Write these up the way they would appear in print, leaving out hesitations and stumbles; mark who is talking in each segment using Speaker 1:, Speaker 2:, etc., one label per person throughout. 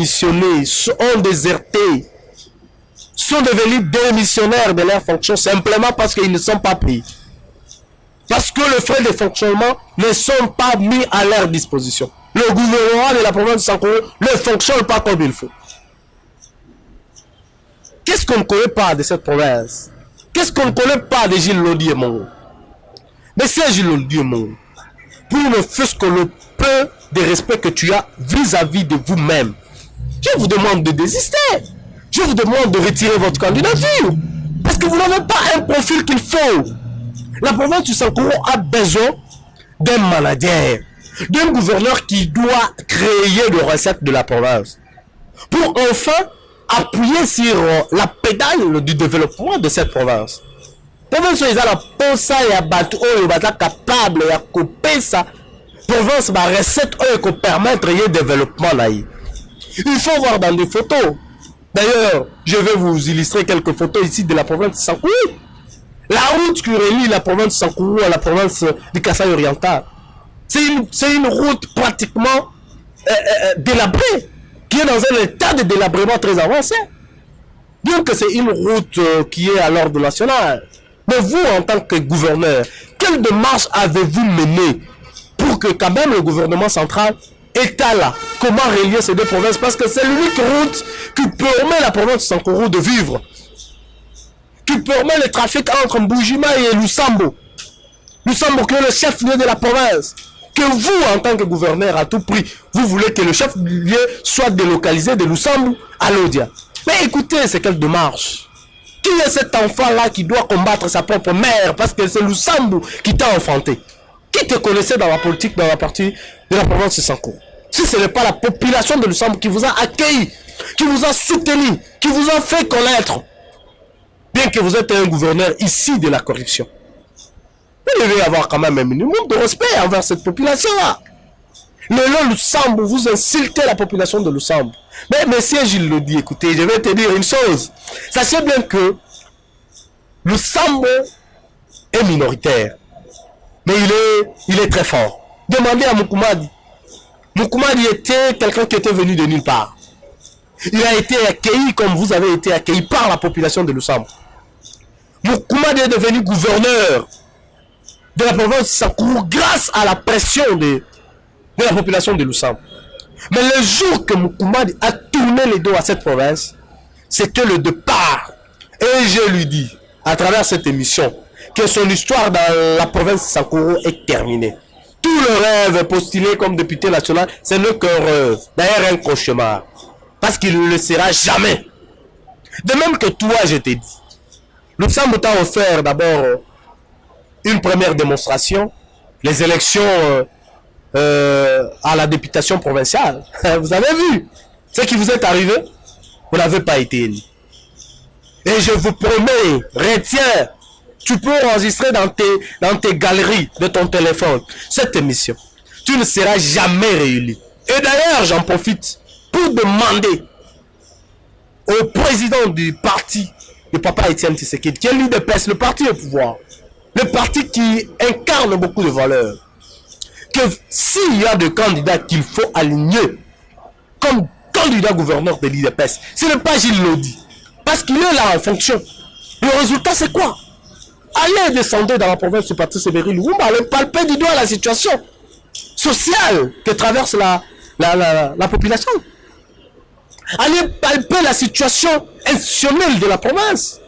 Speaker 1: démissionné, ont déserté, sont devenus démissionnaires de leur fonction simplement parce qu'ils ne sont pas pris. Parce que les frais de fonctionnement ne sont pas mis à leur disposition. Le gouvernement de la province de Sankuru ne fonctionne pas comme il faut. Qu'est-ce qu'on ne connaît pas de cette province? Qu'est-ce qu'on ne connaît pas de Gilles Lodi et Mongo? Mais c'est Gilles Lodi et Mongo. Pour ne fût-ce que le peu de respect que tu as vis-à-vis de vous-même, je vous demande de désister. Je vous demande de retirer votre candidature. Parce que vous n'avez pas un profil qu'il faut. La province du Sankuru a besoin d'un manager, d'un gouverneur qui doit créer les recettes de la province. Pour enfin appuyer sur la pédale du développement de cette province. La province est la posa et bateau capable de couper ça. Province ma recette qui permettre le développement là. Il faut voir dans des photos. D'ailleurs, je vais vous illustrer quelques photos ici de la province de Sankuru. La route qui relie la province de Sankuru à la province du Kasaï oriental. C'est une route pratiquement délabrée, qui est dans un état de délabrement très avancé. Donc c'est une route qui est à l'ordre national. Mais vous, en tant que gouverneur, quelle démarche avez-vous menée pour que quand même le gouvernement central étale comment relier ces deux provinces? Parce que c'est l'unique route qui permet à la province de Sankuru de vivre, qui permet le trafic entre Mbujima et Lusambo. Lusambo qui est le chef-lieu de la province. Que vous, en tant que gouverneur, à tout prix, vous voulez que le chef-lieu soit délocalisé de Lusambo à Lodia. Mais écoutez, c'est quelle démarche? Qui est cet enfant-là qui doit combattre sa propre mère parce que c'est Lusambo qui t'a enfanté? Qui te connaissait dans la politique, dans la partie de la province de Sankuru? Si ce n'est pas la population de Lusambo qui vous a accueilli, qui vous a soutenu, qui vous a fait connaître, bien que vous êtes un gouverneur ici de la corruption, vous devez avoir quand même un minimum de respect envers cette population-là. Le Lusambo, vous insultez la population de Lusambo. Mais monsieur Gilles le dit, écoutez, je vais te dire une chose. Sachez bien que Lusambo est minoritaire. Mais il est très fort. Demandez à Mukumadi. Mukumadi était quelqu'un qui était venu de nulle part. Il a été accueilli comme vous avez été accueilli par la population de Lusambo. Mukumadi est devenu gouverneur de la province de Sankuru grâce à la pression de la population de Lusambo. Mais le jour que Mukumadi a tourné les dos à cette province, c'était le départ. Et je lui dis, à travers cette émission, que son histoire dans la province de Sankuru est terminée. Tout le rêve postulé comme député national, c'est le qu'un rêve, d'ailleurs un cauchemar. Parce qu'il ne le sera jamais. De même que toi, je t'ai dit. Lusambo t'a offert d'abord une première démonstration, les élections à la députation provinciale. Vous avez vu ce qui vous est arrivé? Vous n'avez pas été élu. Et je vous promets, retiens, tu peux enregistrer dans tes galeries de ton téléphone cette émission. Tu ne seras jamais réélu. Et d'ailleurs, j'en profite pour demander au président du parti, le papa Étienne Tshisekedi, qui est l'UDPS, le parti au pouvoir, le parti qui incarne beaucoup de valeurs, que s'il y a des candidats qu'il faut aligner comme candidat gouverneur de l'UDPS, ce n'est pas Gilles Lodi, parce qu'il est là en fonction. Le résultat, c'est quoi? Allez descendre dans la province du Patrice Emery Lumumba, allez palper du doigt la situation sociale que traverse la population. Allez palper la situation institutionnelle de la province.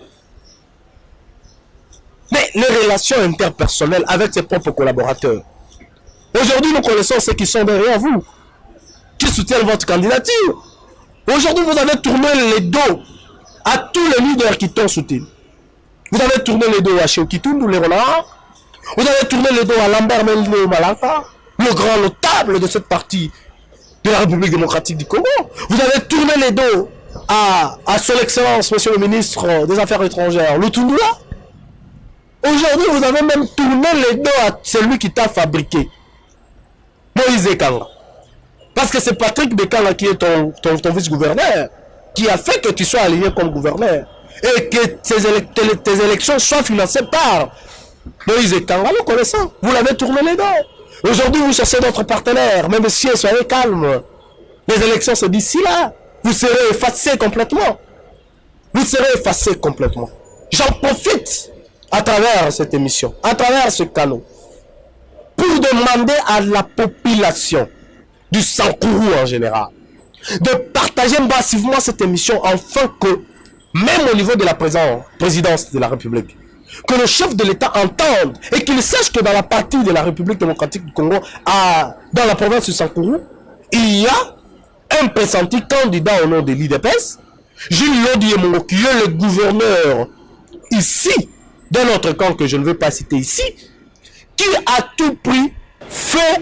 Speaker 1: Mais les relations interpersonnelles avec ses propres collaborateurs. Aujourd'hui, nous connaissons ceux qui sont derrière vous, qui soutiennent votre candidature. Aujourd'hui, vous avez tourné les dos à tous les leaders qui t'ont soutenu. Vous avez tourné les dos à Cheokitundu, les renards. Vous avez tourné les dos à Lambert Mende Malaka, le grand notable de cette partie de la République démocratique du Congo. Vous avez tourné les dos à son excellence, monsieur le ministre des Affaires étrangères, Lutundula. Aujourd'hui, vous avez même tourné les dos à celui qui t'a fabriqué, Moïse Kanga. Parce que c'est Patrick Bekanga qui est ton vice-gouverneur, qui a fait que tu sois aligné comme gouverneur. Et que tes élections soient financées par Moïse Kanga, le connaissant. Vous l'avez tourné les dos. Aujourd'hui, vous cherchez d'autres partenaires. Mais monsieur, soyez calme. Les élections, c'est d'ici là. vous serez effacés complètement. Vous serez effacés complètement. J'en profite à travers cette émission, à travers ce canal, pour demander à la population du Sankourou en général de partager massivement cette émission afin que, même au niveau de la présidence de la République, que le chef de l'État entende et qu'il sache que dans la partie de la République démocratique du Congo, dans la province du Sankourou, il y a un pressenti candidat au nom de l'IDPS, Jules Lodi Emongo, qui est le gouverneur ici, d'un autre camp que je ne veux pas citer ici, qui à tout prix fait